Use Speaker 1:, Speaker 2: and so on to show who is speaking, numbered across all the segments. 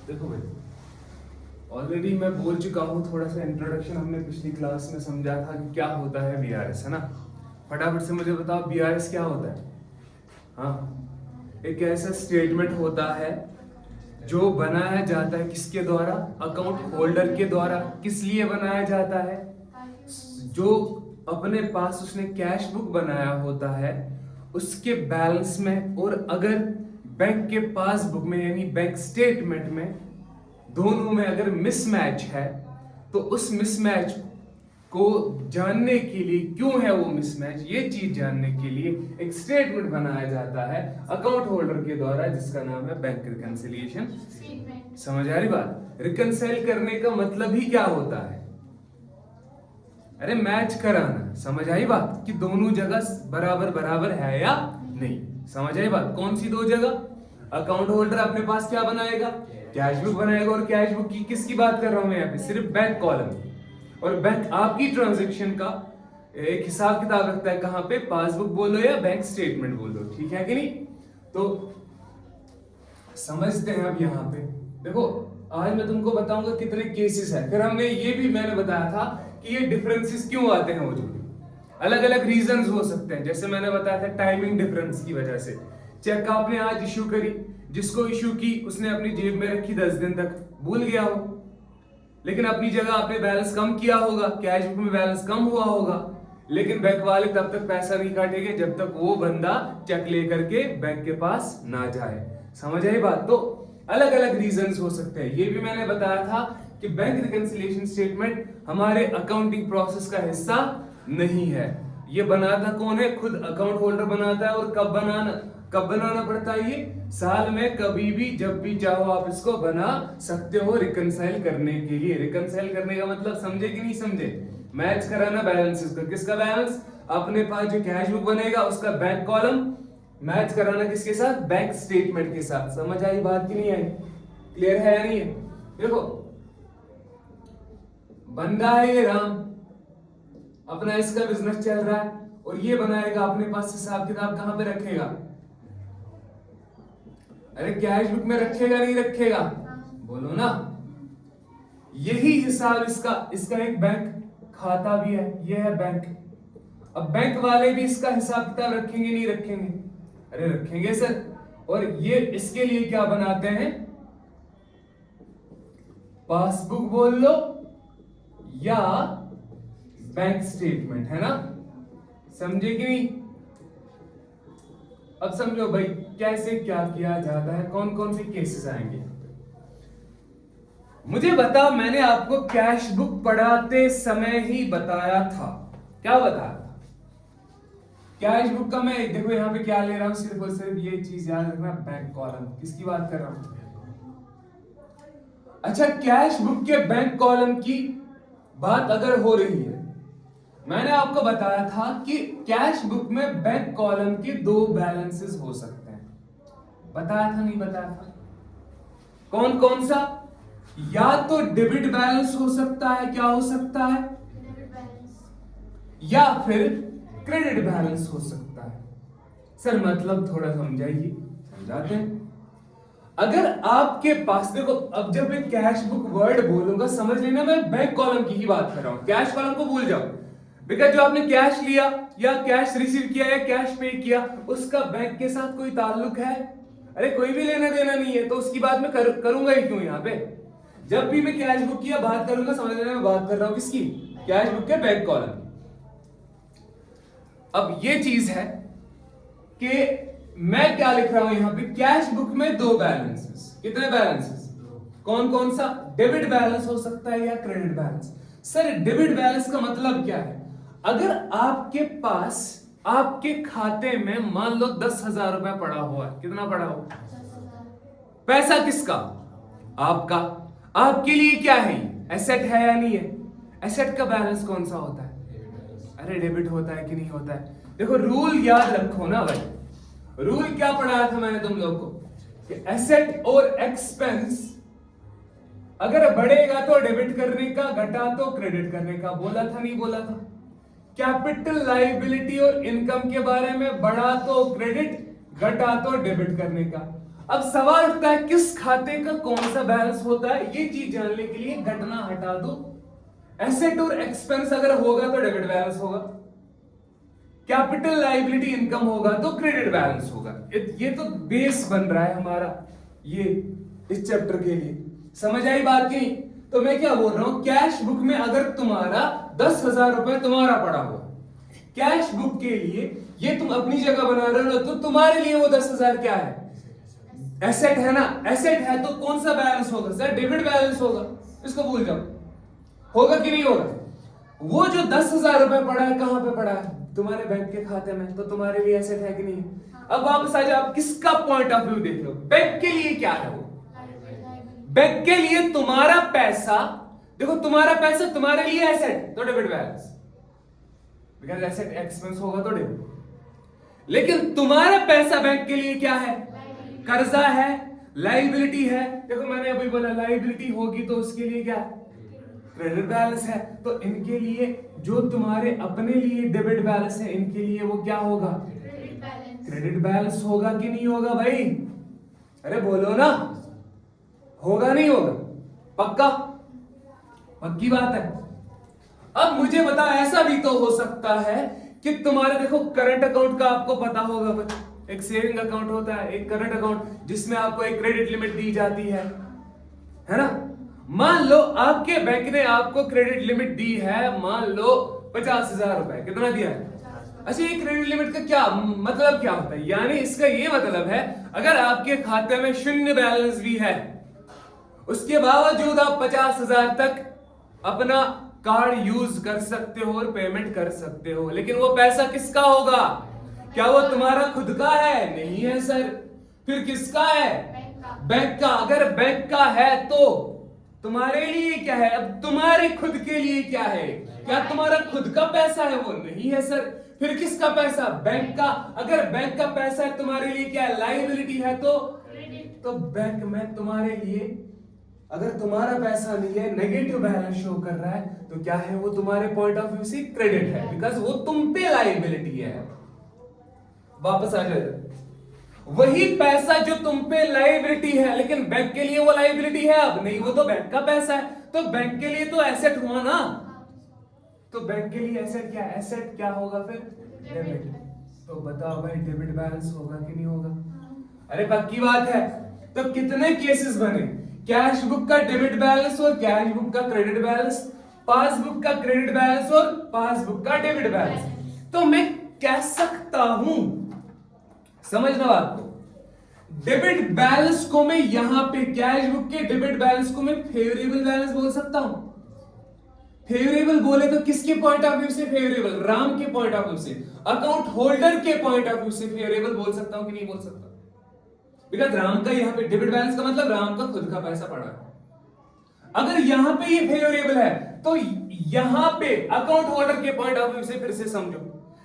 Speaker 1: देखो भाई, ऑलरेडी मैं बोल चुका हूँ, थोड़ा सा इंट्रोडक्शन हमने पिछली क्लास में समझा था कि क्या होता है बीआरएस, है ना। फटाफट से मुझे बताओ बीआरएस क्या होता है। हाँ, एक ऐसा स्टेटमेंट होता है जो बनाया जाता है किसके द्वारा, अकाउंट होल्डर के द्वारा। किस लिए बनाया जाता है, जो अपने पास उसने कैश बुक बनाया होता है उसके बैलेंस में, और अगर बैंक के पासबुक में यानी बैंक स्टेटमेंट में दोनों में अगर मिसमैच है तो उस मिसमैच को जानने के लिए, क्यों है वो मिसमैच, ये चीज जानने के लिए एक स्टेटमेंट बनाया जाता है अकाउंट होल्डर के द्वारा, जिसका नाम है बैंक रिकंसिलिएशन। समझ आ रही बात। रिकंसाइल करने का मतलब ही क्या होता है, अरे मैच कराना। समझ आई बात कि दोनों जगह बराबर बराबर है या नहीं। समझ आई बात। कौन सी दो जगह, अकाउंट होल्डर अपने पास क्या बनाएगा, कैश बुक बनाएगा, और कैश बुक की किसकी बात कर रहा हूं मैं यहाँ पे, सिर्फ बैंक कॉलम। और बैंक आपकी ट्रांजेक्शन का एक हिसाब किताब रखता है, कहां पे, पासबुक बोलो या बैंक स्टेटमेंट बोलो, ठीक है कि नहीं। तो समझते हैं अब यहाँ पे। देखो आज मैं तुमको बताऊंगा कितने केसेस है, फिर हमने ये भी मैंने बताया था कि ये डिफरेंसेस क्यों आते हैं वजूद। अलग अलग रीजंस हो सकते हैं, जैसे मैंने बताया था टाइमिंग डिफरेंस की वजह से। चेक आपने आज इशू करी, जिसको इशू की उसने अपनी जेब में रखी 10 दिन तक, भूल गया हो, लेकिन अपनी जगह आपने बैलेंस कम किया होगा, कैश बुक में बैलेंस कम हुआ होगा, लेकिन बैंक वाले तब तक पैसा नहीं काटेंगे जब तक वो बंदा चेक लेकर के बैंक के पास ना जाए। समझ आई बात। तो अलग अलग रीजंस हो सकते हैं, ये भी मैंने बताया था कि बैंक रिकंसिलिएशन स्टेटमेंट हमारे अकाउंटिंग प्रोसेस का हिस्सा नहीं है। ये बनाता कौन है, खुद अकाउंट होल्डर बनाता है। और कब बनाना पड़ता है, ये साल में कभी भी जब भी चाहो आप इसको बना सकते हो रिकंसाइल करने के लिए। रिकंसाइल करने का मतलब समझे कि नहीं समझे, मैच कराना बैलेंसेस का। किसका बैलेंस, अपने पास जो कैश बुक बनेगा उसका बैंक कॉलम मैच कराना किसके साथ, बैंक स्टेटमेंट के साथ। समझ आई बात की नहीं आई, क्लियर है या नहीं है। देखो बंदा है ये राम, अपना इसका बिजनेस चल रहा है, और ये बनाएगा अपने पास हिसाब किताब, कहां पे रखेगा, अरे कैश बुक में रखेगा नहीं रखेगा, बोलो ना। यही हिसाब इसका एक बैंक खाता भी है, ये है बैंक। अब बैंक वाले भी इसका हिसाब किताब रखेंगे नहीं रखेंगे, अरे रखेंगे सर। और ये इसके लिए क्या बनाते हैं, पासबुक बोल लो या बैंक स्टेटमेंट, है ना। समझे कि नहीं। अब समझो भाई कैसे क्या किया जाता है, कौन कौन से केसेस आएंगे। मुझे बताओ, मैंने आपको कैश बुक पढ़ाते समय ही बताया था, क्या बताया था, कैश बुक का मैं देखो यहां पे क्या ले रहा हूं, सिर्फ और सिर्फ ये चीज याद रखना, बैंक कॉलम। किसकी बात कर रहा हूं, अच्छा कैश बुक के बैंक कॉलम की बात अगर हो रही है, मैंने आपको बताया था कि कैश बुक में बैंक कॉलम के दो बैलेंसेस हो सकते हैं। बताया था नहीं बताया था, कौन कौन सा, या तो डेबिट बैलेंस हो सकता है, क्या हो सकता है, या फिर क्रेडिट बैलेंस हो सकता है। सर मतलब थोड़ा समझाइए, समझाते हैं। अगर आपके पास देखो, अब जब मैं कैश बुक वर्ड बोलूंगा समझ लेना मैं बैंक कॉलम की ही बात कर रहा हूं, कैश कॉलम को भूल जाओ। बिकॉज जो आपने कैश लिया या कैश रिसीव किया या कैश पे किया, उसका बैंक के साथ कोई ताल्लुक है, अरे कोई भी लेना देना नहीं है, तो उसकी बात मैं करूंगा ही क्यों यहाँ पे। जब भी मैं कैश बुक की बात करूंगा समझ लेना मैं बात कर रहा हूं किसकी, कैश बुक के बैंक कॉलम। अब ये चीज है कि मैं क्या लिख रहा हूं यहां पे, कैश बुक में दो बैलेंसेस। कितने बैलेंसेस, कौन कौन सा, डेबिट बैलेंस हो सकता है या credit balance. Sir debit balance का मतलब क्या है, अगर आपके पास आपके खाते में मान लो 10,000 रुपया पड़ा हुआ है, कितना पड़ा हुआ, पैसा किसका, आपका। आपके लिए क्या है, एसेट है या नहीं है। एसेट का बैलेंस कौन सा होता है, अरे डेबिट होता है कि नहीं होता है। देखो रूल याद रखो ना भाई, रूल क्या पढ़ाया था मैंने तुम लोग को कि एसेट और एक्सपेंस अगर बढ़ेगा तो डेबिट करने का, घटा तो क्रेडिट करने का, बोला था नहीं बोला था। कैपिटल लायबिलिटी और इनकम के बारे में, बढ़ा तो क्रेडिट, घटा तो डेबिट करने का। अब सवाल उठता है किस खाते का कौन सा बैलेंस होता है, ये चीज जानने के लिए घटना हटा दो। एसेट और एक्सपेंस अगर होगा तो डेबिट बैलेंस होगा, कैपिटल लायबिलिटी इनकम होगा तो क्रेडिट बैलेंस होगा। ये तो बेस बन रहा है हमारा ये इस चैप्टर के लिए। समझ आई बात की? तो मैं क्या बोल रहा हूं, कैश बुक में अगर तुम्हारा 10,000 रुपए तुम्हारा पड़ा हुआ कैश बुक के लिए, ये तुम अपनी जगह बना रहे हो ना, तो तुम्हारे लिए वो 10,000 क्या है, एसेट है ना। एसेट है तो कौन सा बैलेंस होगा सर, डेबिट बैलेंस होगा। इसको भूल जाओ, होगा कि नहीं होगा। वो जो 10,000 रुपए पड़ा है कहां पे पड़ा है, तुम्हारे बैंक के खाते में, तो तुम्हारे लिए एसेट है कि नहीं। अब वापस आ जाओ, आप किसका पॉइंट ऑफ व्यू देख लो, बैंक के लिए क्या है वो, बैंक के लिए तुम्हारा पैसा, देखो तुम्हारा पैसा तुम्हारे लिए एसेट तो debit balance, because asset expense होगा तो डेबिट। लेकिन तुम्हारा पैसा बैंक के लिए क्या है, कर्जा है, लायबिलिटी है। देखो मैंने अभी बोला लायबिलिटी होगी तो उसके लिए क्या, क्रेडिट बैलेंस है। तो इनके लिए जो तुम्हारे अपने लिए डेबिट बैलेंस है, इनके लिए वो क्या होगा, क्रेडिट बैलेंस होगा कि नहीं होगा भाई, अरे बोलो ना, होगा नहीं होगा, पक्का, पक्की बात है। अब मुझे बता, ऐसा भी तो हो सकता है कि तुम्हारे, देखो करंट अकाउंट का आपको पता होगा कुछ, एक सेविंग अकाउंट होता है, एक करंट अकाउंट जिसमें आपको एक क्रेडिट लिमिट दी जाती है ना। मान लो आपके बैंक ने आपको क्रेडिट लिमिट दी है, मान लो 50,000 रुपए, कितना दिया है। अच्छा, ये क्रेडिट लिमिट का क्या मतलब क्या होता है, यानी इसका ये मतलब है अगर आपके खाते में शून्य बैलेंस भी है, उसके बावजूद आप 50,000 तक अपना कार्ड यूज कर सकते हो और पेमेंट कर सकते हो। लेकिन वो पैसा किसका होगा, क्या वो तुम्हारा खुद का है, नहीं है सर, फिर किसका है, बैंक का। अगर बैंक का है तो तुम्हारे लिए क्या है, अब तुम्हारे खुद के लिए क्या है, क्या तुम्हारा खुद का पैसा है, वो नहीं है सर, फिर किसका पैसा, बैंक का। अगर बैंक का पैसा है तुम्हारे लिए क्या है, लायबिलिटी है, तो बैंक में तुम्हारे लिए, अगर तुम्हारा पैसा नहीं है, नेगेटिव बैलेंस शो कर रहा है, तो क्या है वो तुम्हारे पॉइंट ऑफ व्यू से क्रेडिट है, बिकॉज वो तुम पे लायबिलिटी है। वापस आ जाए, वही पैसा जो तुम पे लायबिलिटी है, लेकिन बैंक के लिए वो लायबिलिटी है अब नहीं, वो तो बैंक का पैसा है, तो बैंक के लिए तो एसेट हुआ ना। तो बैंक के लिए एसेट क्या, एसेट क्या होगा फिर, डेबिट। तो बताओ भाई डेबिट बैलेंस होगा कि नहीं होगा, अरे पक्की बात है। तो कितने केसेस बने, कैश बुक का डेबिट बैलेंस और कैश बुक का क्रेडिट बैलेंस, पासबुक का क्रेडिट बैलेंस और पासबुक का डेबिट बैलेंस। तो मैं कह सकता हूं, समझना बात को, डेबिट बैलेंस को मैं यहां पे कैश बुक के डेबिट बैलेंस को मैं फेवरेबल बैलेंस बोल सकता हूं। फेवरेबल बोले तो किसके पॉइंट ऑफ व्यू से फेवरेबल, राम के पॉइंट ऑफ व्यू से, अकाउंट होल्डर के पॉइंट ऑफ व्यू से फेवरेबल बोल सकता हूं कि नहीं बोल सकता, बिकॉज राम का यहां पे डेबिट बैलेंस का मतलब राम का खुद का पैसा पड़ा है। अगर यहां पे ये फेवरेबल है तो यहां पे अकाउंट होल्डर के पॉइंट ऑफ व्यू से फिर से समझो,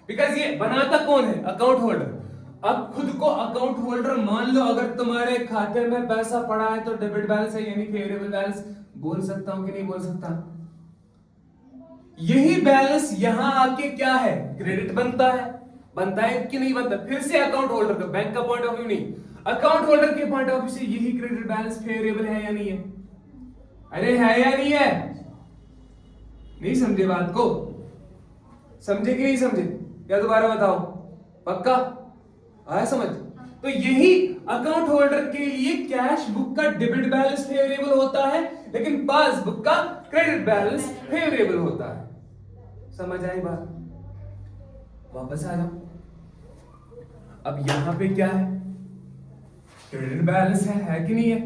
Speaker 1: बिकॉज ये बनाता कौन है, अकाउंट होल्डर। अब खुद को अकाउंट होल्डर मान लो, अगर तुम्हारे खाते में पैसा पड़ा है तो डेबिट बैलेंस है, यानी फेवरेबल बैलेंस बोल सकता हूं कि नहीं बोल सकता। यही बैलेंस यहां आके क्या है, क्रेडिट बनता है कि नहीं बनता, फिर से अकाउंट होल्डर का, बैंक का पॉइंट ऑफ व्यू नहीं, अकाउंट होल्डर के पॉइंट ऑफ व्यू से यही क्रेडिट बैलेंस फेवरेबल है या नहीं है, अरे है या नहीं है। नहीं समझे बात को, समझे कि नहीं समझे, या दोबारा बताओ, पक्का आया समझ। तो यही अकाउंट होल्डर के लिए कैश बुक का डेबिट बैलेंस फेवरेबल होता है, लेकिन पासबुक का क्रेडिट बैलेंस फेवरेबल होता है। समझ आई बात, वापस आ जाओ। अब यहां पे क्या है, क्रेडिट बैलेंस है कि नहीं है।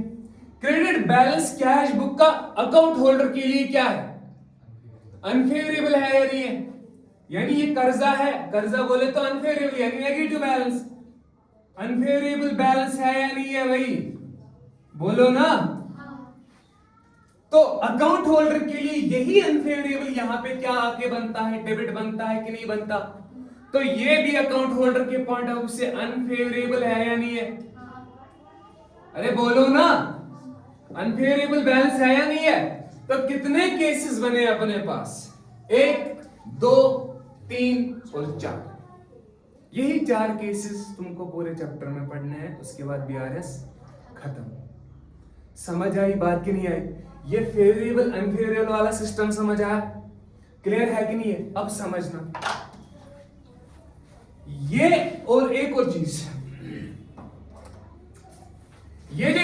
Speaker 1: क्रेडिट बैलेंस कैश बुक का अकाउंट होल्डर के लिए क्या है, अनफेवरेबल है या नहीं है, यानी ये कर्जा है, कर्जा बोले तो अनफेवरेबल यानी नेगेटिव बैलेंस, अनफेवरेबल बैलेंस है या नहीं है भाई, बोलो ना। तो अकाउंट होल्डर के लिए यही अनफेवरेबल यहां पे क्या आके बनता है, डेबिट बनता है कि नहीं बनता। तो ये भी अकाउंट होल्डर के पॉइंट ऑफ व्यू से अनफेवरेबल है या नहीं है, अरे बोलो ना, अनफेवरेबल बैलेंस है या नहीं है। तो कितने केसेस बने अपने पास, 1 2 3 और 4, यही 4 केसेस तुमको पूरे चैप्टर में पढ़ने हैं। उसके बाद बीआरएस खत्म। समझ आई बात कि नहीं आई? ये फेवरेबल अनफेवरेबल वाला सिस्टम समझ आया? क्लियर है कि नहीं है? अब समझना ये, और एक और चीज, ये जो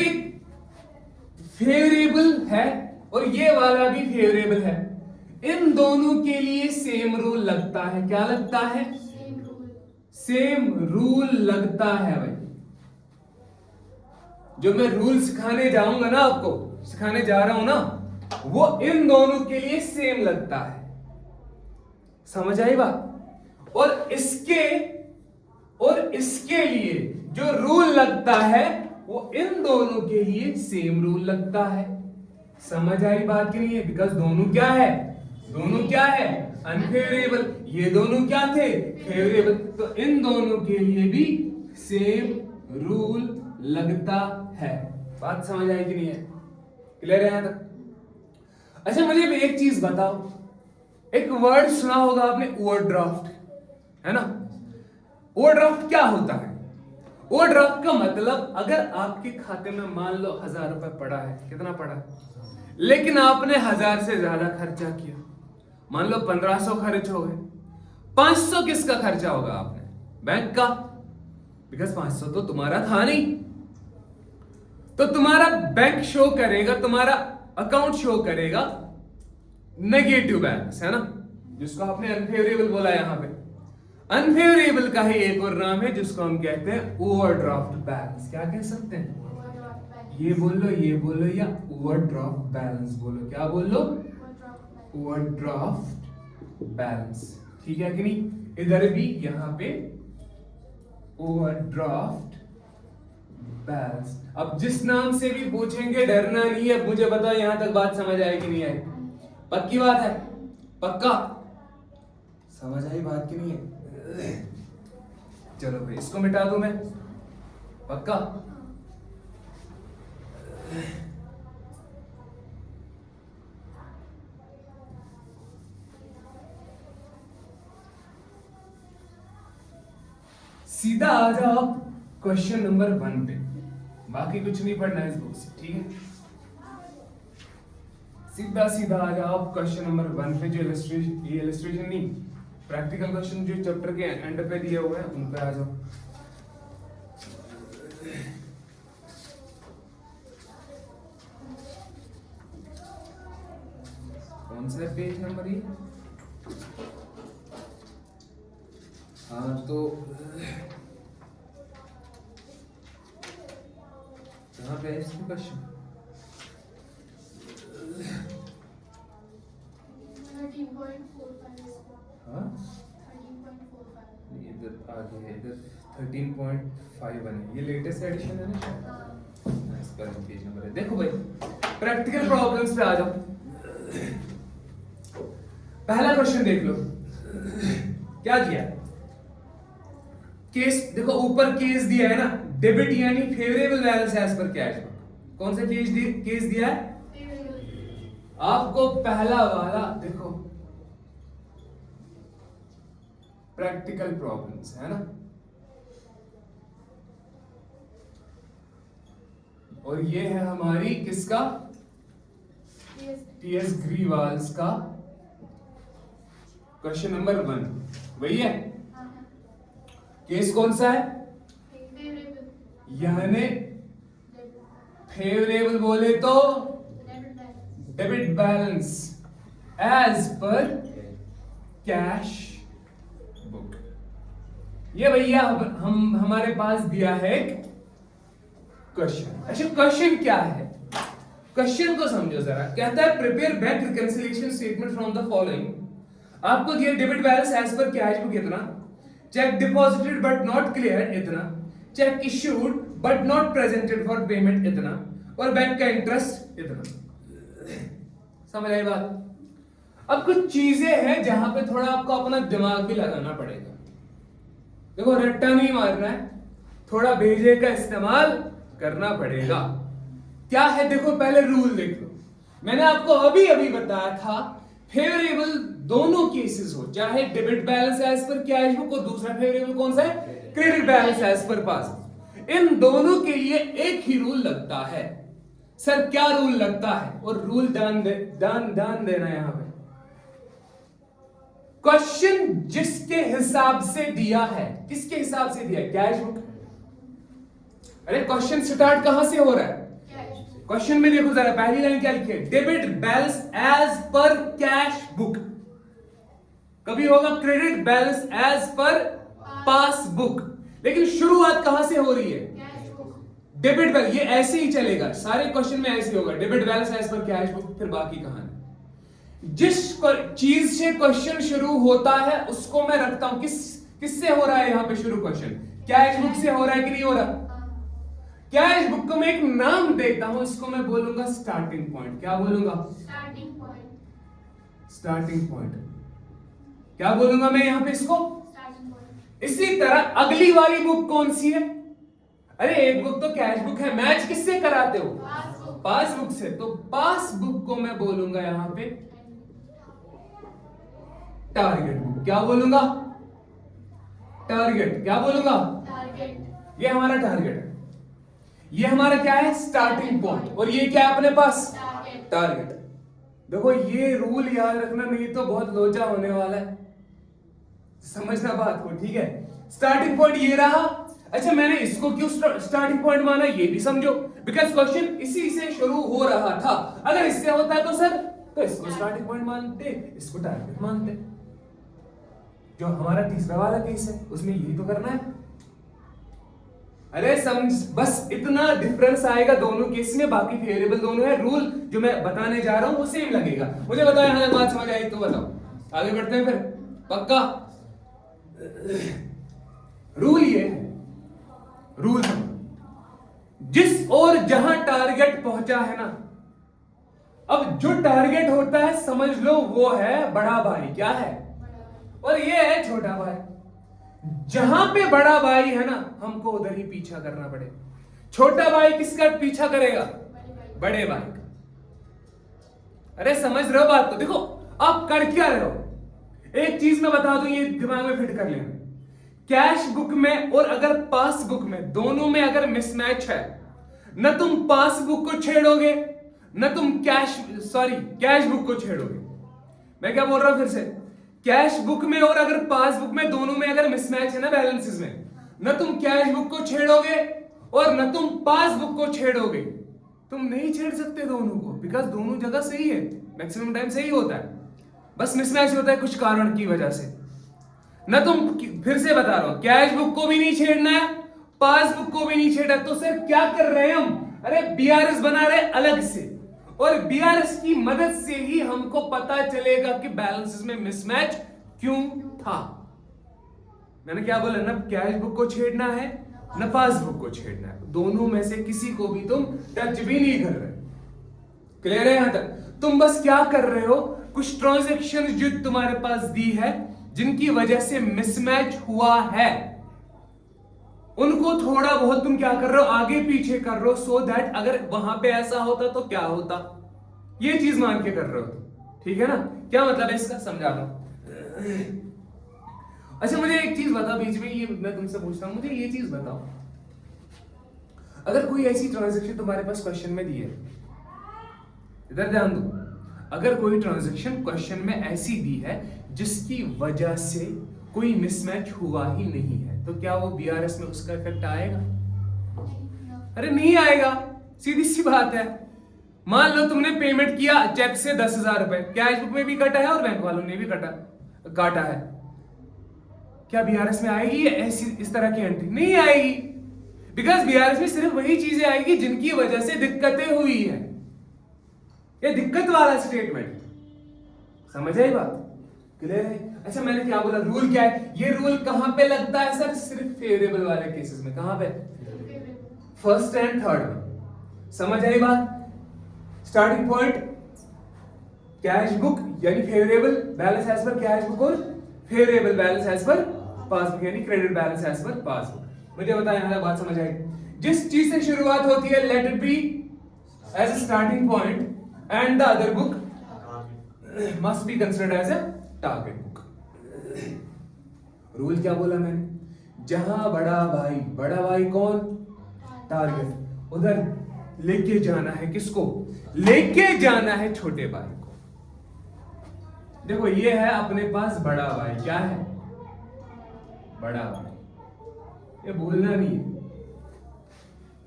Speaker 1: फेवरेबल है और ये वाला भी फेवरेबल है, इन दोनों के लिए सेम रूल लगता है। क्या लगता है? सेम रूल लगता है भाई। जो मैं रूल सिखाने जाऊंगा ना, आपको सिखाने जा रहा हूं ना, वो इन दोनों के लिए सेम लगता है। समझ आई बात? और इसके लिए जो रूल लगता है वो इन दोनों के लिए सेम रूल लगता है। समझ आई बात कि नहीं है? बिकॉज दोनों क्या है? दोनों क्या है? अनफेवरेबल। ये दोनों क्या थे? फेवरेबल। तो इन दोनों के लिए भी सेम रूल लगता है। बात समझ आई कि नहीं है? क्लियर है यहां तक? अच्छा मुझे भी एक चीज बताओ, एक वर्ड सुना होगा आपने, ओवरड्राफ्ट, है ना? ओवरड्राफ्ट क्या होता है? ओवरड्राफ्ट का मतलब, अगर आपके खाते में मान लो 1000 रुपए पड़ा है, कितना पड़ा है, लेकिन आपने 1000 से ज्यादा खर्चा किया, मान लो 1500 खर्च हो गए, 500 किसका खर्चा होगा? आपने बैंक का, बिकॉज 500 तो तुम्हारा था नहीं। तो तुम्हारा बैंक शो करेगा, तुम्हारा अकाउंट शो करेगा नेगेटिव बैलेंस, है ना, जिसको आपने अनफेवरेबल बोला। यहां पे अनफेवरेबल का ही एक और नाम है जिसको हम कहते हैं ओवरड्राफ्ट बैलेंस। क्या कह सकते हैं? ये बोलो या ओवरड्राफ्ट बैलेंस बोलो। क्या बोलो? Overdraft balance. ठीक है कि नहीं? इधर भी यहां पे ओवरड्राफ्ट बैलेंस। अब जिस नाम से भी पूछेंगे डरना नहीं है। मुझे बताओ यहां तक बात समझ आई कि नहीं आई? पक्की बात है? पक्का समझ आई बात कि नहीं है? चलो भाई इसको मिटा दूं मैं। पक्का? सीधा आ जाओ क्वेश्चन नंबर 1 पे। बाकी कुछ नहीं पढ़ना है इस बुक से, ठीक है? सीधा आ जाओ क्वेश्चन नंबर 1 पे। जो इलस्ट्रेशन नहीं, प्रैक्टिकल क्वेश्चन जो चैप्टर के एंड पे दिए हुए हैं उन पे आ जाओ। कौन सा पेज नंबर ये? हाँ तो कहाँ पे है इसका क्वेश्चन?
Speaker 2: 13.45।
Speaker 1: हाँ
Speaker 2: 13.45।
Speaker 1: इधर आगे है, इधर 13.51 है। ये लेटेस्ट एडिशन है ना शायद। इस पर पेज नंबर है। देखो भाई प्रैक्टिकल प्रॉब्लम्स पे आ जाओ। पहला क्वेश्चन देख लो। क्या दिया? केस देखो, ऊपर केस दिया है ना, डेबिट यानी favourable balance as per cash book. कौन सा केस दिया है? आपको पहला वाला देखो, प्रैक्टिकल प्रॉब्लम्स है ना, और ये है हमारी किसका? टीएस ग्रीवाल्स का क्वेश्चन नंबर 1 वही है। केस कौन सा है? यानी फेवरेबल बोले तो debit balance as per cash book. ये भैया हम हमारे पास दिया है क्वेश्चन। अच्छा क्वेश्चन क्या है? क्वेश्चन को समझो जरा। कहता है prepare bank reconciliation statement from the following. आपको दिया debit balance as per cash book इतना, cheque deposited but not cleared इतना, cheque issued but not presented for payment इतना, और बैंक का इंटरेस्ट इतना। समझ आई बात? अब कुछ चीजें हैं जहां पे थोड़ा आपको अपना दिमाग भी लगाना पड़ेगा। देखो रट्टा नहीं मारना है, थोड़ा भेजे का इस्तेमाल करना पड़ेगा। क्या है देखो, पहले रूल देख लो। मैंने आपको अभी अभी बताया था फेवरेबल दोनों केसेस हो, चाहे debit balance as per cash book और दूसरा फेवरेबल कौन सा है? Credit balance as per passbook. इन दोनों के लिए एक ही रूल लगता है। सर क्या रूल लगता है? और रूल ध्यान देना यहां पे। क्वेश्चन जिसके हिसाब से दिया है, किसके हिसाब से दिया है? Cash book. अरे क्वेश्चन स्टार्ट कहां से हो रहा है? क्वेश्चन में देखो जरा, पहली लाइन क्या लिखी है? Debit balance as per cash book. कभी होगा credit balance as per passbook. लेकिन शुरुआत कहां से हो रही है? Debit balance. ये ऐसे ही चलेगा, सारे क्वेश्चन में ऐसे ही होगा, debit balance as per cash book, फिर बाकी कहानी। जिस चीज से क्वेश्चन शुरू होता है उसको मैं रखता हूं। किससे हो रहा है यहां पे शुरू क्वेश्चन? कैश बुक से हो रहा है कि नहीं हो रहा? कैश बुक को मैं एक नाम देता हूं, इसको मैं बोलूंगा स्टार्टिंग पॉइंट। क्या बोलूंगा?
Speaker 2: Starting point.
Speaker 1: Starting point. क्या बोलूंगा मैं यहां पे इसको?
Speaker 2: Starting point.
Speaker 1: इसी तरह अगली वाली बुक कौन सी है? अरे एक बुक तो कैश बुक है, मैच किससे कराते हो? पासबुक से। तो पासबुक को मैं बोलूंगा यहां पे टारगेट बुक। क्या बोलूंगा? टारगेट। क्या बोलूंगा?
Speaker 2: टारगेट।
Speaker 1: ये हमारा टारगेट है, ये हमारा क्या है? Starting point. और ये क्या है अपने पास? टारगेट। देखो ये रूल याद रखना, नहीं तो बहुत लोचा होने वाला है, समझना बात को, ठीक है? स्टार्टिंग पॉइंट ये रहा। अच्छा मैंने इसको क्यों स्टार्टिंग पॉइंट माना ये भी समझो, बिकॉज क्वेश्चन इसी से शुरू हो रहा था। अगर इससे होता तो सर, तो इसको स्टार्टिंग पॉइंट मानते, इसको टारगेट मानते। जो हमारा तीसरा वाला केस है उसमें यही तो करना है। अरे समझ, बस इतना डिफरेंस आएगा दोनों केस में, बाकी वेरिएबल दोनों है। रूल जो मैं बताने जा रहा हूं वो सेम लगेगा। मुझे बताओ यहां तक बात समझ आई तो बताओ, आगे बढ़ते हैं फिर। पक्का? रूल ये है, रूल जिस और जहां टारगेट पहुंचा है ना, अब जो टारगेट होता है समझ लो वो है बड़ा भाई। क्या है? और ये है छोटा भाई। जहां पे बड़ा भाई है ना, हमको उधर ही पीछा करना पड़े। छोटा भाई किसका पीछा करेगा? बड़े भाई का। अरे समझ रहे हो बात? तो देखो आप कर क्या रहे हो, एक चीज मैं बता दूं, ये दिमाग में फिट कर लेना। कैश बुक में और अगर पासबुक में, दोनों में अगर मिसमैच है, न तुम पासबुक को छेड़ोगे न तुम कैश बुक को छेड़ोगे। मैं क्या बोल रहा हूं फिर से? कैश बुक में और अगर पासबुक में, दोनों में अगर मिसमैच है ना बैलेंसेस में, न तुम कैश बुक को छेड़ोगे और न तुम पासबुक को छेड़ोगे। तुम नहीं छेड़ सकते दोनों को, बिकॉज दोनों जगह सही है, मैक्सिमम टाइम सही होता है, बस मिसमैच होता है कुछ कारण की वजह से। न तुम, फिर से बता रहा हूं, कैश बुक को भी नहीं छेड़ना है, पासबुक को भी नहीं छेड़ा, तो सर क्या कर रहे हैं हम? अरे बीआरएस बना रहे अलग से, और बीआरएस की मदद से ही हमको पता चलेगा कि बैलेंसेस में मिसमैच क्यों था। मैंने क्या बोला? न कैश बुक को छेड़ना है न पासबुक को छेड़ना है, दोनों में से किसी को भी तुम टच भी नहीं कर रहे। क्लियर है यहां तक? तुम बस क्या कर रहे हो, कुछ ट्रांजैक्शन जो तुम्हारे पास दी है जिनकी वजह से मिसमैच हुआ है, उनको थोड़ा बहुत तुम क्या कर रहे हो, आगे पीछे कर रहे हो, सो दैट अगर वहां पे ऐसा होता तो क्या होता, ये चीज मान के कर रहे हो। ठीक है ना? क्या मतलब है इसका, समझा रहा हूं। अच्छा मुझे एक चीज बता, बीच में ये मैं तुमसे पूछता हूं, मुझे ये चीज बताओ, अगर कोई ऐसी ट्रांजैक्शन तुम्हारे पास क्वेश्चन में दी है, इधर ध्यान दो, अगर कोई ट्रांजैक्शन क्वेश्चन में ऐसी दी है जिसकी वजह से कोई मिसमैच हुआ ही नहीं है, तो क्या वो बीआरएस में उसका इफेक्ट आएगा? अरे नहीं आएगा, सीधी सी बात है। मान लो तुमने पेमेंट किया चेक से 10,000 रुपए, कैश बुक में भी कटा है और बैंक वालों ने भी काटा है, क्या बीआरएस में आएगी ऐसी इस तरह की एंट्री? नहीं आएगी, बिकॉज बीआरएस में सिर्फ वही चीजें आएगी जिनकी वजह से दिक्कतें हुई है। ये दिक्कत वाला स्टेटमेंट, समझ आई बात? क्लियर है? अच्छा मैंने क्या बोला, रूल क्या है? ये रूल कहां पे लगता है सर? सिर्फ फेवरेबल वाले केसेस में। कहां पे? फर्स्ट एंड थर्ड में। समझ आई बात? स्टार्टिंग पॉइंट कैश बुक यानी favourable balance as per cash book, और favourable balance as per passbook यानी credit balance as per passbook. मुझे बताया यहां तक बात समझ आई? जिस चीज से शुरुआत होती है, let it be as a starting point and the other book must be considered as a target book. Rule क्या बोला मैंने? जहां बड़ा भाई कौन? टारगेट उधर लेके जाना है। किसको लेके जाना है? छोटे भाई को। देखो ये है अपने पास बड़ा भाई। क्या है? बड़ा भाई, ये भूलना नहीं है।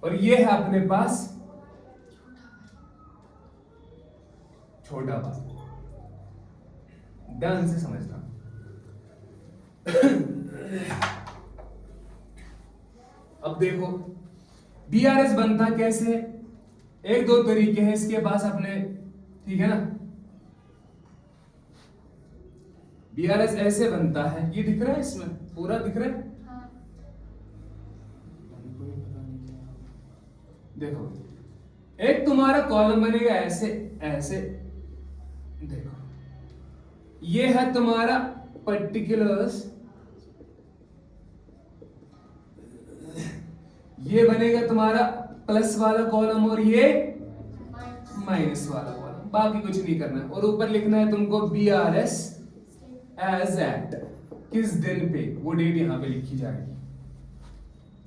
Speaker 1: और ये है अपने पास छोटा भाई। ध्यान से समझना। अब देखो बीआरएस बनता कैसे? एक दो तरीके हैं इसके पास अपने, ठीक है ना। बीआरएस ऐसे बनता है, ये दिख रहा है, इसमें पूरा दिख रहा है।
Speaker 2: हाँ।
Speaker 1: देखो एक तुम्हारा कॉलम बनेगा ऐसे ऐसे। देखो ये है तुम्हारा पर्टिकुलर्स, ये बनेगा तुम्हारा प्लस वाला कॉलम और ये माइनस वाला कॉलम। बाकी कुछ नहीं करना है। और ऊपर लिखना है तुमको बीआरएस एज एट किस दिन पे, वो डेट यहां पे लिखी जाएगी।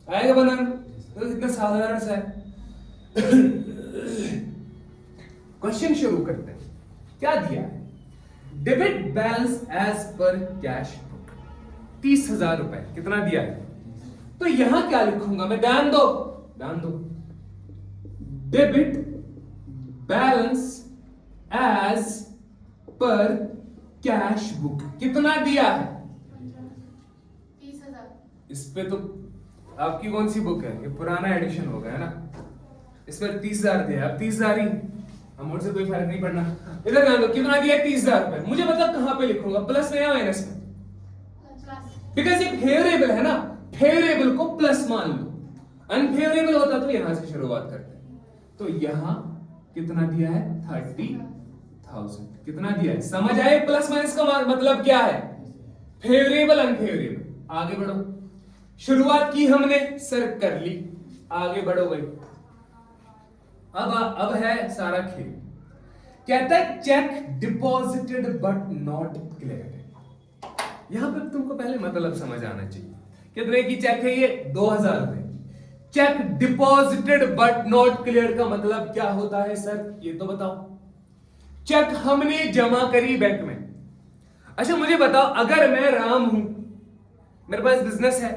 Speaker 1: आएगा बनाना? तो इतना साधारण सा है। क्वेश्चन शुरू करते हैं। क्या दिया है? Debit balance as per cash book 30,000 रुपए। कितना दिया है? तो यहां क्या लिखूंगा मैं? ध्यान दो, ध्यान दो। Debit balance as per cash book कितना दिया है?
Speaker 2: 30,000।
Speaker 1: इस पे तो आपकी कौन सी बुक है? ये पुराना एडिशन होगा, है ना। इस पर 30,000 दिया है। अब 30,000 ही, अमाउंट से कोई फर्क नहीं पड़ना। इधर ध्यान दो, कितना दिया है? 30,000 रुपए। मुझे मतलब कहां पे लिखूंगा? प्लस में या माइनस में? बिकॉज ये फेवरेबल है ना, फेवरेबल को प्लस मान लो। अनफेवरेबल होता तो यहां से शुरुआत करते। तो यहां कितना दिया है? 30,000। कितना दिया है? समझ आए प्लस माइनस का मतलब क्या है? Favourable unfavourable. आगे बढ़ो। शुरुआत की हमने, सर कर ली, आगे बढ़ो भाई। अब है सारा खेल। कहता है check deposited but not cleared. यहां पर तुमको पहले मतलब समझ आना चाहिए। कितने की चेक है ये? 2,000 रुपए। Check deposited but not clear का मतलब क्या होता है सर? ये तो बताओ। चेक हमने जमा करी बैंक में। अच्छा मुझे बताओ, अगर मैं राम हूं, मेरे पास बिजनेस है,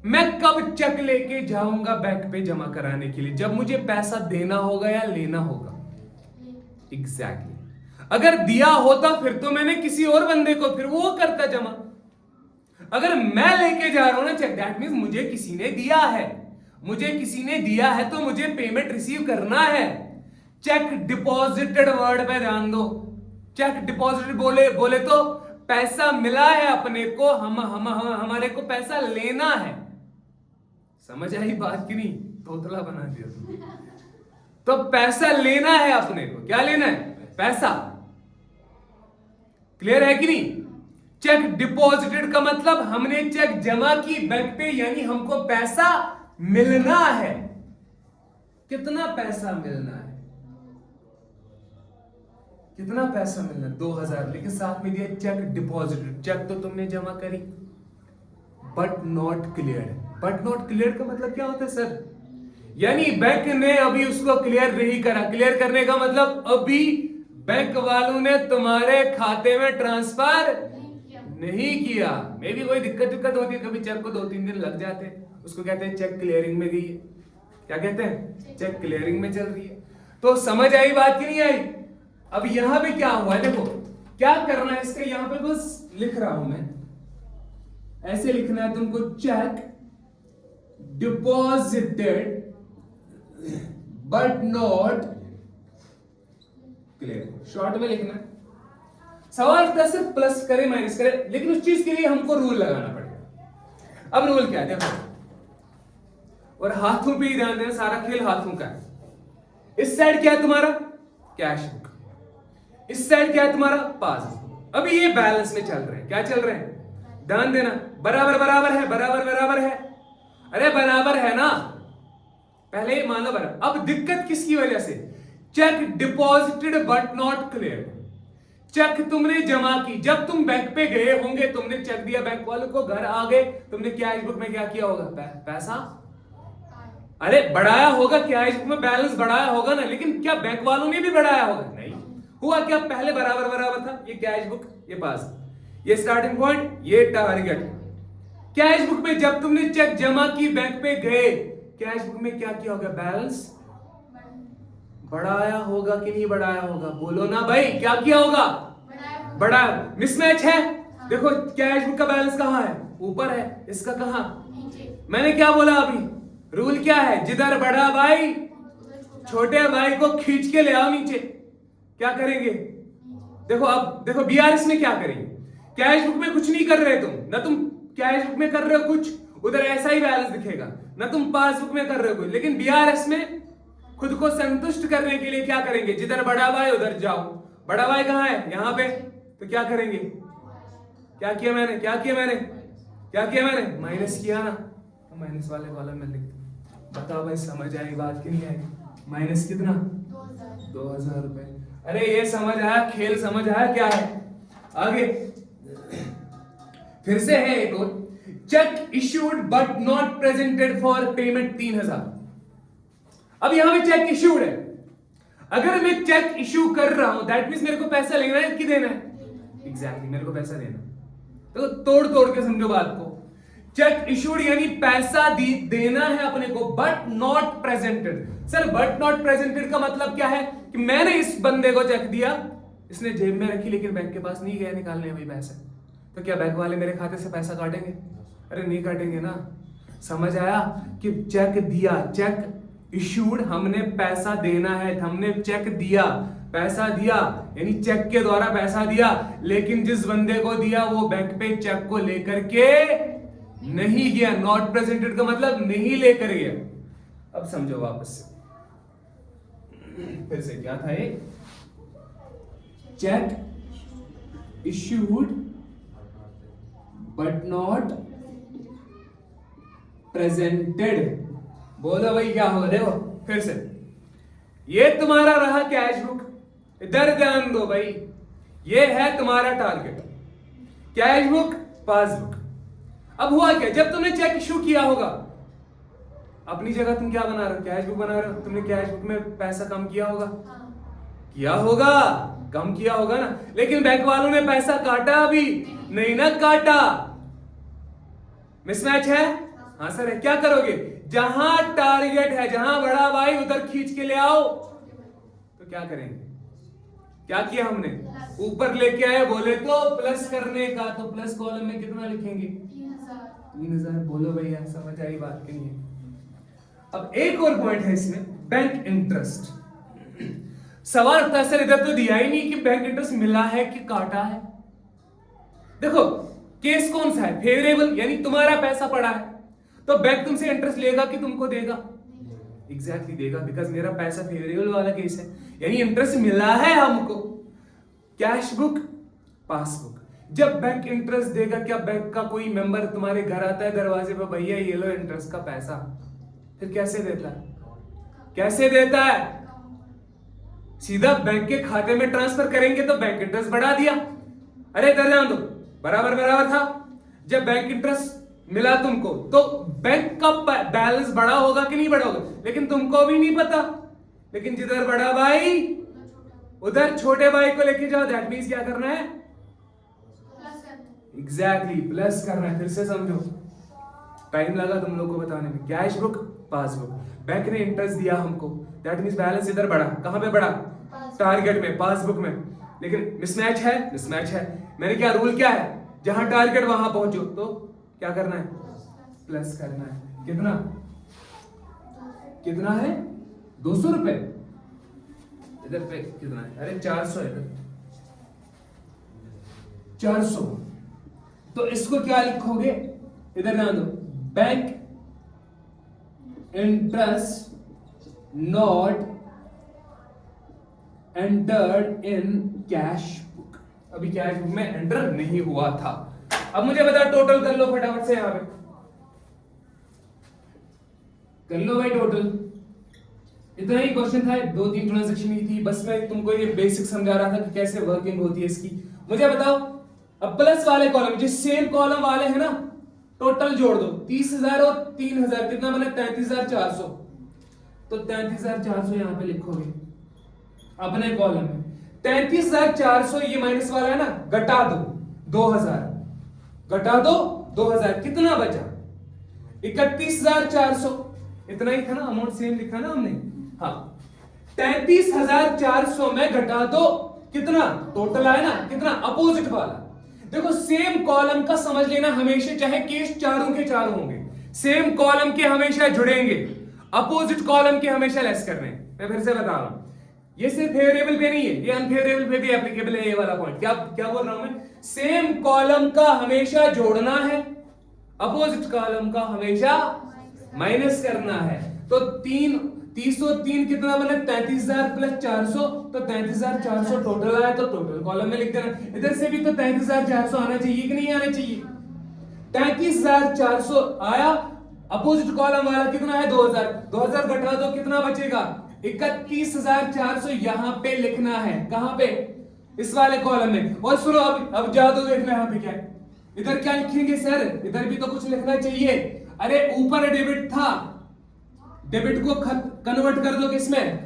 Speaker 1: मैं कब चेक लेके जाऊंगा बैंक पे जमा कराने के लिए? जब मुझे पैसा देना होगा या लेना होगा? एग्जैक्टली। अगर दिया होता फिर तो मैंने किसी और बंदे को, फिर वो करता जमा। अगर मैं लेके जा रहा हूं ना चेक, दैट मींस मुझे किसी ने दिया है। मुझे किसी ने दिया है तो मुझे पेमेंट रिसीव करना है। चेक डिपॉजिटेड वर्ड पे ध्यान दो। चेक डिपॉजिटेड बोले तो पैसा मिला है अपने को, हमारे को पैसा लेना है। समझ आई बात की नहीं? तोतला बना दिया तुमने। तो पैसा लेना है अपने को। क्या लेना है? पैसा। क्लियर है कि नहीं? चेक डिपॉजिटेड का मतलब हमने चेक जमा की बैंक पे, यानी हमको पैसा मिलना है। कितना पैसा मिलना है? कितना पैसा मिलना? 2,000। लेकिन साथ में दिया चेक डिपॉजिटेड। चेक तो तुमने जमा करी but not clear. But not clear का मतलब क्या होता है सर? यानी बैंक ने अभी उसको क्लियर नहीं करा। क्लियर करने का मतलब अभी बैंक वालों ने तुम्हारे खाते में ट्रांसफर नहीं किया। मे भी कोई दिक्कत होती है, कभी चेक को 2-3 दिन लग जाते हैं, उसको कहते हैं चेक क्लियरिंग में गई है। क्या कहते हैं? चेक क्लियरिंग में चल रही है। तो समझ आई बात की नहीं आई? अब यहां पे क्या हुआ है, देखो क्या करना है इसका। यहां पे बस लिख रहा हूं मैं, ऐसे लिखना है तुमको। Check deposited but not clear. Short में लिखना है। सवाल था सिर्फ प्लस करे माइनस करे, लेकिन उस चीज के लिए हमको रूल लगाना पड़ेगा। अब रूल क्या है देखो, और हाथों पे ही ध्यान देना, सारा खेल हाथों का है। इस साइड क्या है तुम्हारा? Cash book. इस साइड क्या है तुम्हारा? पासबुक। अभी ये बैलेंस में चल रहे हैं। क्या चल रहे हैं? ध्यान देना। बराबर बराबर है, बराबर बराबर है। अरे बराबर है ना, पहले ही मानो बराबर। अब दिक्कत किसकी वजह से? Cheque deposited but not clear. Cheque तुमने जमा की, जब तुम बैंक पे गए होंगे, तुमने चेक दिया बैंक वालों को, घर आ गए, तुमने कैश बुक में क्या किया होगा? पैसा अरे बढ़ाया होगा, कैश बुक में बैलेंस बढ़ाया होगा ना, लेकिन क्या बैंक वालों ने भी बढ़ाया होगा? नहीं हुआ। क्या पहले बराबर बराबर था? ये कैश बुक, ये पास, ये स्टार्टिंग पॉइंट, ये टारगेट। कैश बुक में जब तुमने चेक जमा की, बैंक पे गए, कैश बुक में क्या किया होगा? बैलेंस बढ़ाया होगा कि नहीं बढ़ाया होगा? बोलो ना भाई, क्या किया होगा? बढ़ाया। मिसमैच है। देखो कैश बुक का बैलेंस कहां है? ऊपर है, इसका कहां? मैंने क्या बोला अभी? रूल क्या है? जिधर बड़ा भाई छोटे भाई को खींच के ले आओ नीचे। क्या करेंगे? देखो अब देखो बीआरएस में क्या करेंगे। कैश बुक में कुछ नहीं कर रहे तुम, ना तुम कैश बुक में कर रहे हो कुछ, उधर ऐसा ही बैलेंस दिखेगा, ना तुम पासबुक में कर रहे हो कुछ। लेकिन बीआरएस में खुद को संतुष्ट करने के लिए क्या करेंगे? जिधर बड़ा भाई उधर जाओ। बड़ा भाई कहां है? यहां पे। तो क्या करेंगे? क्या किया मैंने? क्या किया मैंने? क्या किया मैंने? माइनस किया ना, तो माइनस वाले कॉलम में लिख दो। बताओ भाई समझ आई बात कि नहीं आई? माइनस कितना? 2000 रुपए। अरे ये समझ आया? खेल समझ आया क्या है? आगे फिर से है एक और। Check issued but not presented for payment 3000। अब यहां पे चेक इश्यूड है। अगर मैं चेक इश्यू कर रहा हूं, दैट मींस मेरे को पैसा लेना है कि देना है? एग्जैक्टली मेरे को पैसा देना। तो तोड़ तोड़ के समझो बात को। चेक इश्यूड यानी पैसा देना है अपने को, but not presented. Sir but not presented का मतलब क्या है? कि मैंने इस बंदे को चेक दिया, इसने जेब में रखी, लेकिन बैंक के पास नहीं गया निकालने वही पैसे। तो क्या बैंक वाले मेरे खाते से पैसा काटेंगे? अरे नहीं काटेंगे ना। समझ आया कि चेक दिया, चेक इश्यूड, हमने पैसा देना है, हमने चेक दिया, पैसा दिया यानी चेक के द्वारा पैसा दिया, लेकिन जिस बंदे को दिया वो बैंक पे चेक को लेकर के नहीं गया। नॉट प्रेजेंटेड का मतलब नहीं लेकर गया। अब समझो वापस से, फिर से क्या था ये? Check issued but not presented. बोलो भाई क्या होगा? देखो फिर से, ये तुम्हारा रहा कैश बुक। इधर ध्यान दो भाई, ये है तुम्हारा टारगेट, कैश बुक, पासबुक। अब हुआ क्या? जब तुमने चेक इश्यू किया होगा, अपनी जगह तुम क्या बना रहे हो? कैश बुक बना रहे हो। तुमने कैश बुक में पैसा कम किया होगा? किया होगा, कम किया होगा ना। लेकिन बैंक वालों ने पैसा काटा? अभी नहीं ना काटा। मिसमैच है? हाँ सर है। क्या करोगे? जहां टारगेट है, जहां बड़ा भाई, उधर खींच के ले आओ। तो क्या करेंगे? क्या किया हमने? ऊपर लेके आए, बोले तो प्लस करने का, तो प्लस कॉलम में कितना लिखेंगे? 3000। बोलो भैया समझ आई बात कि नहीं? अब एक और पॉइंट है इसमें, बैंक इंटरेस्ट। सवाल उठता है सर इधर तो दिया ही नहीं कि बैंक इंटरेस्ट मिला है कि काटा है। देखो केस कौन सा है? फेवरेबल यानी तुम्हारा पैसा पड़ा है, तो बैंक तुमसे इंटरेस्ट लेगा कि तुमको देगा? एग्जैक्टली देगा, बिकॉज मेरा पैसा फेवरेबल वाला केस है, यानी इंटरेस्ट मिला है हमको। Cash book, passbook. जब बैंक इंटरेस्ट देगा, क्या बैंक का कोई मेंबर तुम्हारे घर आता है दरवाजे पर, भैया ये लो इंटरेस्ट का पैसा? फिर कैसे देता है? कैसे देता है? सीधा बैंक के खाते में ट्रांसफर करेंगे तो बैंक इंटरेस्ट बढ़ा दिया। अरे इधर ध्यान दो, बराबर बराबर था। जब बैंक इंटरेस्ट मिला तुमको, तो बैंक का बैलेंस बढ़ा होगा कि नहीं बढ़ा होगा? लेकिन तुमको भी नहीं पता। लेकिन जिधर बड़ा भाई उधर छोटे भाई को लेके जाओ। दैट मींस क्या करना है? एग्जैक्टली प्लस करना है। फिर से समझो, टाइम लगा तुम लोग को बताने में। कैश बुक, पासबुक, बैंक ने इंटरेस्ट दिया हमको, दैट मींस बैलेंस इधर बढ़ा। कहां पे बढ़ा? टारगेट में, पासबुक में। लेकिन मिसमैच है? मिसमैच है। मैंने क्या रूल क्या है? जहां टारगेट वहां पहुंचो, तो क्या करना है? प्लस करना है। कितना? कितना है? 200 रुपए। इधर पे कितना है? अरे 400 है इधर, 400। तो इसको क्या लिखोगे? इधर ध्यान दो, bank interest not entered in cash book. अभी कैश बुक में एंटर नहीं हुआ था। अब मुझे बता, टोटल कर लो फटाफट से। यहां पे कर लो भाई टोटल। इतना ही क्वेश्चन था, 2-3 ट्रांजेक्शन ही थी, बस मैं तुमको ये बेसिक समझा रहा था कि कैसे वर्किंग होती है इसकी। मुझे बताओ, अब प्लस वाले कॉलम, जो सेम कॉलम वाले हैं ना, टोटल जोड़ दो। 30,000 और 3,000 कितना बना? 33,400। तो 33,400 यहाँ पे लिखोगे अपने कॉलम में। 33,400 ये माइनस वाला है ना, घटा दो 2,000, घटा दो 2,000, कितना बचा 31,400, इतना ही था ना, अमाउंट सेम लिखा ना हमने। हाँ 33,400 में घटा दो कितना, टोटल आया ना, कितना अपोजिट वाला। देखो सेम कॉलम का समझ लेना हमेशा, चाहे केस चारों के चारों होंगे, सेम कॉलम के हमेशा जुड़ेंगे, अपोजिट कॉलम के हमेशा लेस करने। मैं फिर से बता रहा हूं, ये सिर्फ फेवरेबल पे नहीं है, ये अनफेवरेबल पे भी एप्लीकेबल है ये वाला पॉइंट। क्या क्या बोल रहा हूं मैं, सेम कॉलम का हमेशा जोड़ना है, अपोजिट कॉलम का हमेशा माइनस करना है। तो 303 कितना बना, 33,000 प्लस 400, तो 33,400 टोटल आया, तो टोटल कॉलम में लिख देना। इधर से भी तो 33,400 आना चाहिए कि नहीं आना चाहिए, 33,400 आया, अपोजिट कॉलम वाला कितना है 2,000, 2,000 घटा दो कितना बचेगा 31,400, यहां पे लिखना है, कहां पे, इस वाले कॉलम में। और सुनो अब जादू देखना यहां पे क्या है, इधर क्या लिखेंगे सर, इधर भी तो कुछ लिखना चाहिए। अरे ऊपर डेबिट था, डेबिट को कन्वर्ट कर दो किसमें,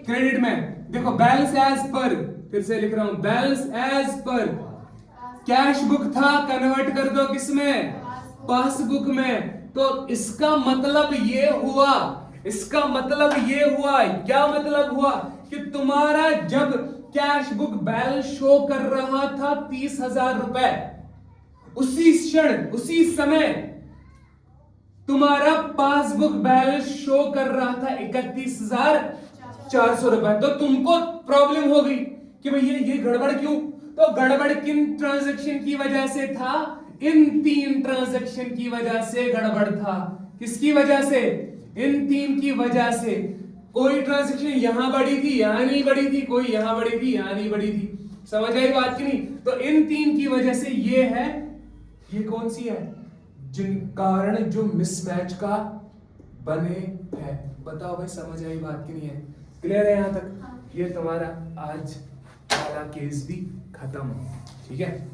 Speaker 1: क्रेडिट में। देखो बैलेंस एज पर, फिर से लिख रहा हूं, balance as per cash book था, कन्वर्ट कर दो किसमें, पासबुक में। तो इसका मतलब ये हुआ, इसका मतलब ये हुआ, क्या मतलब हुआ कि तुम्हारा जब कैश बुक बैलेंस शो कर रहा था 30,000 रुपए, उसी क्षण उसी समय तुम्हारा पासबुक बैलेंस शो कर रहा था 31,400 रुपए। तो तुमको प्रॉब्लम हो गई कि भैया ये गड़बड़ क्यों, तो गड़बड़ किन ट्रांजैक्शन की वजह से था, इन 3 ट्रांजैक्शन की वजह से गड़बड़ था। किसकी वजह से, इन 3 की वजह से। कोई ट्रांजैक्शन यहां बढ़ी थी, यहां नहीं बढ़ी थी, कोई यहां बढ़ी थी, यहां नहीं बढ़ी थी। समझ आई बात की नहीं। तो इन 3 की वजह से ये है, ये कौन सी है, जिन कारण जो मिसमैच का बने है। बताओ भाई समझ आई बात की नहीं है, क्लियर है यहां तक। ये तुम्हारा आज वाला केस भी खत्म, ठीक है।